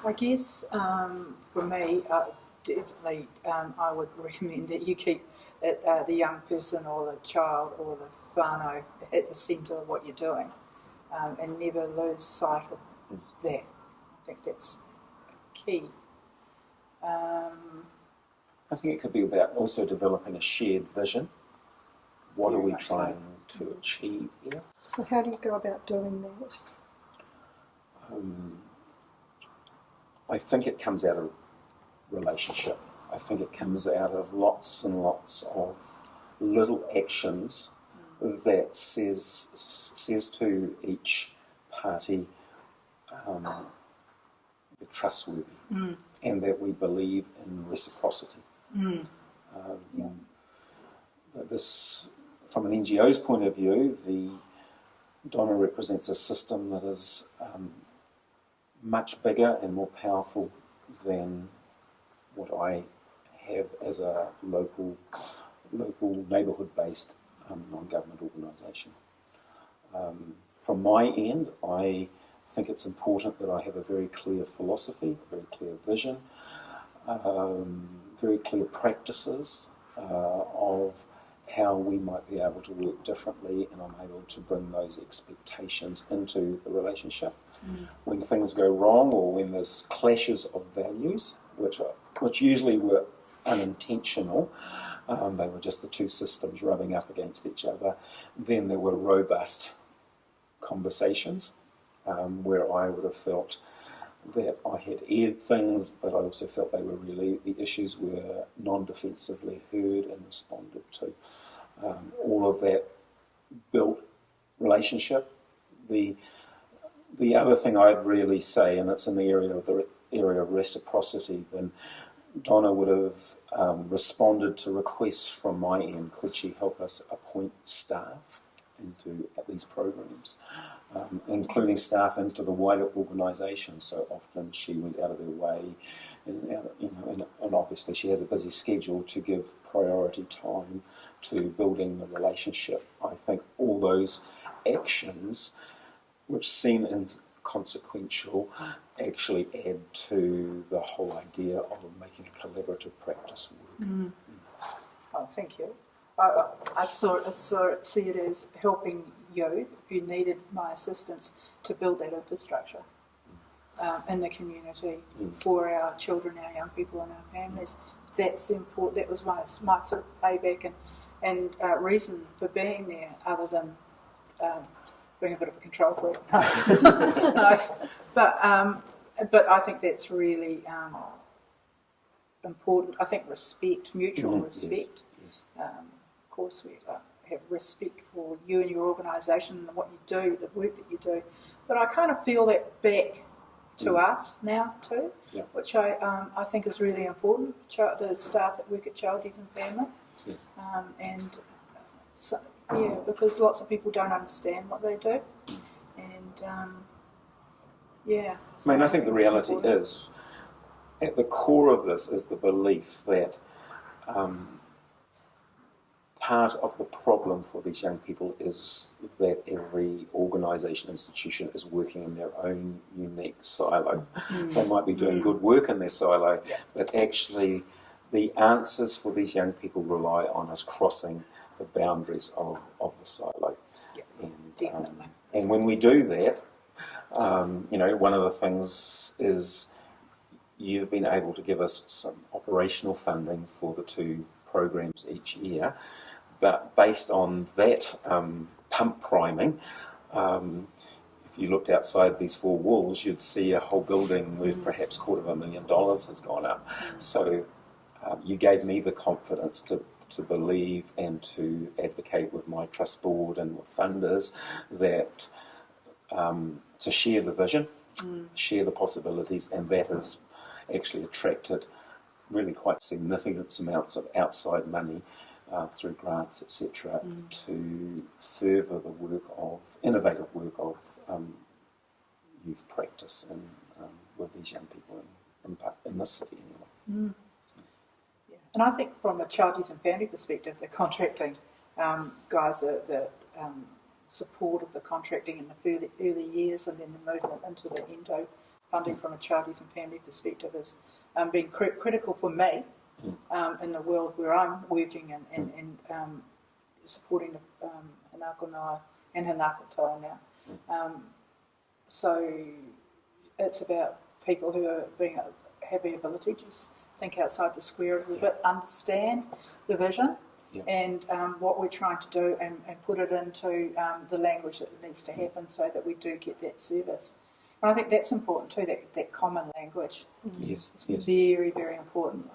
I guess for me, definitely I would recommend that you keep it, the young person or the child or the whānau at the centre of what you're doing, and never lose sight of that. I think that's key. I think it could be about also developing a shared vision. What are we trying to achieve here? So how do you go about doing that? I think it comes out of relationship. I think it comes out of lots and lots of little actions that says to each party we're trustworthy and that we believe in reciprocity. That this, from an NGO's point of view, the Donna represents a system that is much bigger and more powerful than what I have as a local neighbourhood-based non-government organisation. From my end, I think it's important that I have a very clear philosophy, a very clear vision, very clear practices of how we might be able to work differently, and I'm able to bring those expectations into the relationship. When things go wrong or when there's clashes of values, which usually were unintentional, they were just the two systems rubbing up against each other, then there were robust conversations where I would have felt that I had aired things, but I also felt the issues were non-defensively heard and responded to. All of that built relationship. The other thing I'd really say, and it's in the area of reciprocity, then Donna would have responded to requests from my end. Could she help us appoint staff into these programs, including staff into the wider organisation? So often she went out of her way, and obviously she has a busy schedule to give priority time to building the relationship. I think all those actions, which seem inconsequential, actually add to the whole idea of making a collaborative practice work. Oh, thank you. I see it as helping you, if you needed my assistance, to build that infrastructure in the community for our children, our young people and our families. That's important. That was my sort of payback and reason for being there, other than being a bit of a control freak. No. But I think that's really important. I think respect, mutual respect. Yes. Of course, we have respect for you and your organisation and what you do, the work that you do. But I kind of feel that back to us now too, which I think is really important. The staff that work at Child, Youth and Family. Yes. Because lots of people don't understand what they do. And, So I think the reality is, at the core of this is the belief that part of the problem for these young people is that every organisation, institution is working in their own unique silo. They might be doing good work in their silo, but actually the answers for these young people rely on us crossing the boundaries of the silo. And when we do that, one of the things is you've been able to give us some operational funding for the 2 programs each year, but based on that pump priming, if you looked outside these 4 walls, you'd see a whole building with perhaps $250,000 has gone up. So you gave me the confidence to believe and to advocate with my trust board and with funders that to share the vision, share the possibilities, and that has actually attracted really quite significant amounts of outside money through grants, etc., to further the innovative work of youth practice and with these young people in this city anyway. And I think from a child, youth and family perspective, the contracting guys, the support of the contracting in the early years and then the movement into the endo funding from a child, youth and family perspective is being critical for me in the world where I'm working and supporting the Hanako and Hanako now. So it's about people who are have the ability to just think outside the square a little bit, understand the vision and what we're trying to do and put it into the language that needs to happen so that we do get that service. And I think that's important too, that common language. Yes, It's very, very important.